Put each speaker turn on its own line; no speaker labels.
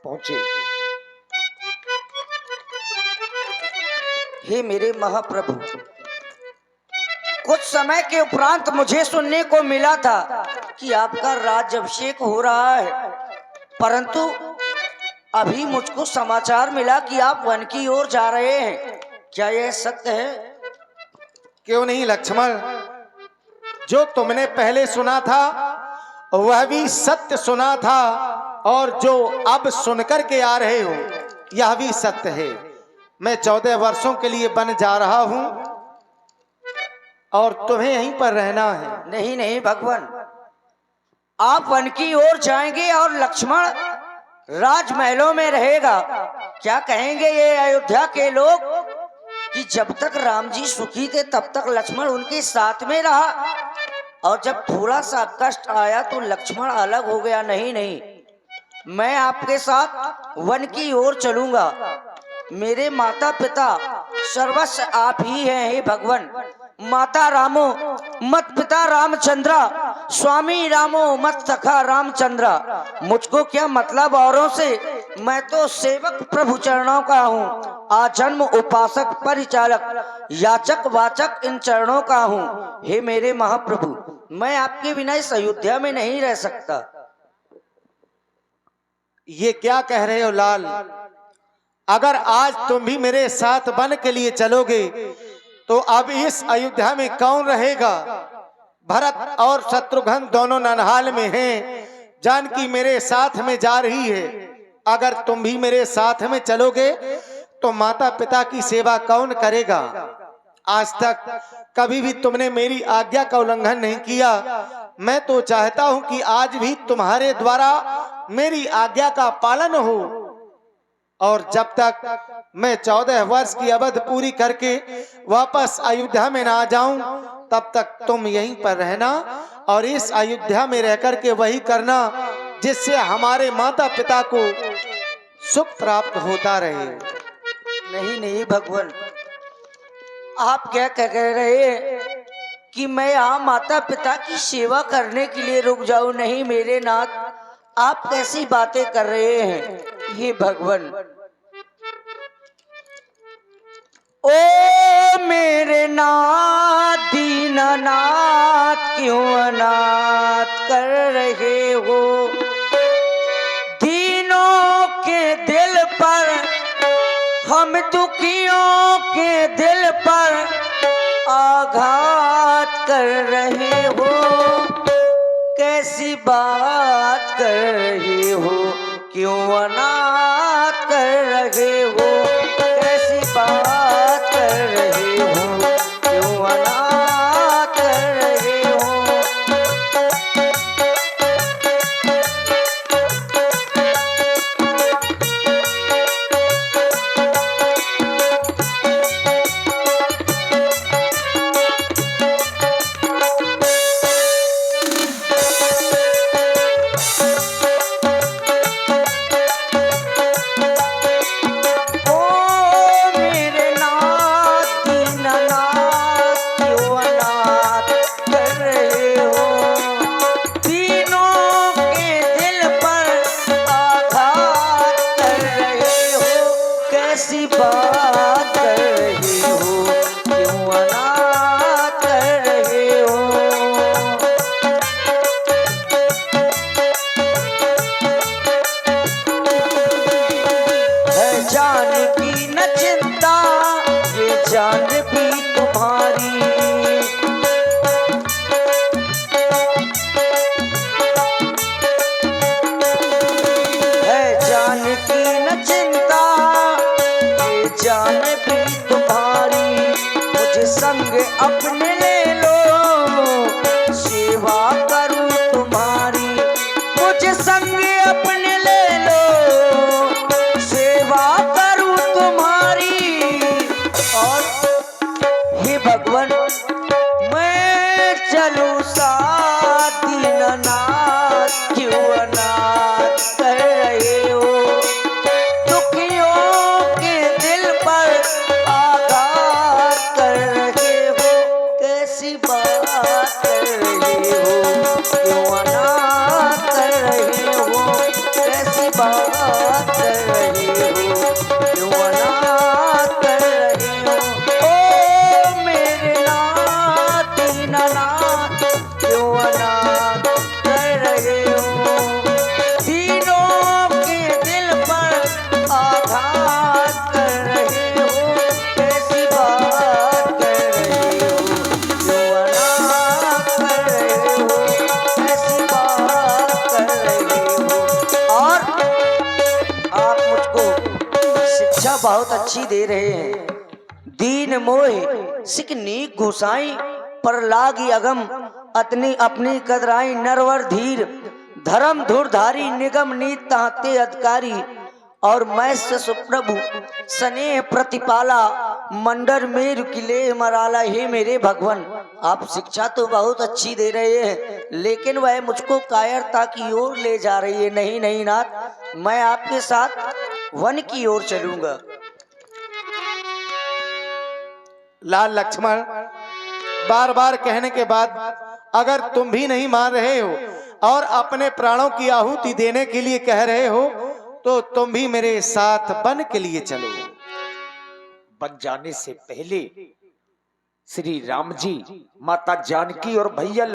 पहुंचे। हे मेरे महाप्रभु, कुछ समय के उपरांत मुझे सुनने को मिला था कि आपका राज्याभिषेक हो रहा है, परंतु अभी मुझको समाचार मिला कि आप वन की ओर जा रहे हैं। क्या यह सत्य है?
क्यों नहीं लक्ष्मण, जो तुमने पहले सुना था वह भी सत्य सुना था, और जो अब सुनकर के आ रहे हो यह भी सत्य है। मैं 14 वर्षों के लिए वन जा रहा हूं और तुम्हें यहीं पर रहना है।
नहीं नहीं भगवान, आप वन की ओर जाएंगे और लक्ष्मण राजमहलों में रहेगा। क्या कहेंगे ये अयोध्या के लोग कि जब तक राम जी सुखी थे तब तक लक्ष्मण उनके साथ में रहा, और जब थोड़ा सा कष्ट आया तो लक्ष्मण अलग हो गया। नहीं नहीं, मैं आपके साथ वन की ओर चलूंगा। मेरे माता पिता सर्वस्व आप ही हैं। हे भगवान, माता रामो मत पिता रामचंद्रा, स्वामी रामो मत सखा रामचंद्रा। मुझको क्या मतलब औरों से, मैं तो सेवक प्रभु चरणों का हूँ, आजन्म उपासक परिचालक याचक वाचक इन चरणों का हूँ। हे मेरे महाप्रभु, मैं आपके बिना इस अयोध्या में नहीं रह सकता।
ये क्या कह रहे हो लाल? अगर आज तुम भी मेरे साथ वन के लिए चलोगे तो अब इस अयोध्या में कौन रहेगा? भरत और शत्रुघ्न दोनों ननहाल में हैं, जानकी मेरे साथ में जा रही है। अगर तुम भी मेरे साथ में चलोगे तो माता पिता की सेवा कौन करेगा? आज तक कभी भी तुमने मेरी आज्ञा का उल्लंघन नहीं किया। मैं तो चाहता हूं कि आज भी तुम्हारे द्वारा मेरी आज्ञा का पालन हो, और जब तक मैं 14 वर्ष की अवधि पूरी करके वापस अयोध्या में ना जाऊं तब तक तुम यहीं पर रहना और इस अयोध्या में रहकर के वही करना जिससे हमारे माता पिता को सुख प्राप्त होता रहे।
नहीं नहीं भगवान, आप क्या कह रहे हैं कि मैं यहाँ माता पिता की सेवा करने के लिए रुक जाऊं? नहीं मेरे नाथ, आप कैसी बातें कर रहे हैं? ये भगवान, ओ मेरे नाथ दीननाथ, क्यों अनाथ कर रहे हो? दीनों के दिल पर, हम दुखियों के दिल पर आघात कर रहे हो। कैसी बात कर रहे हो? क्यों अनाथ कर रहे हो? कैसी बात कर रहे हो? क्यों अनाथ कर रहे हो? अपने ले लो, सेवा करूं तुम्हारी। मुझे संग अपने ले लो, सेवा करूं तुम्हारी। और हे भगवान, मैं चलूं साथ दीननाथ, क्यों अनाथ कर रहे हो? दुखियों के दिल पर आघात कर रहे हो। बहुत अच्छी दे रहे हैं। दीन मोह सिक नीक घुसाई पर लागी अगम अतनी अपनी कदराई नरवर धीर धर्म धुरधारी निगम नीत ताते अधिकारी और मैं सुप्रभु स्नेह प्रतिपाला मंडर में किले मराला। हे मेरे भगवान, आप शिक्षा तो बहुत अच्छी दे रहे हैं, लेकिन वह मुझको कायरता की ओर ले जा रही है। नहीं नहीं नाथ, मैं आपके साथ वन की ओर चलूंगा।
लाल लक्ष्मण बार बार कहने के बाद अगर तुम भी नहीं मान रहे हो और अपने प्राणों की आहुति देने के लिए कह रहे हो तो तुम भी मेरे साथ वन के लिए चलो।
बन जाने से पहले श्री राम जी, माता जानकी और भैया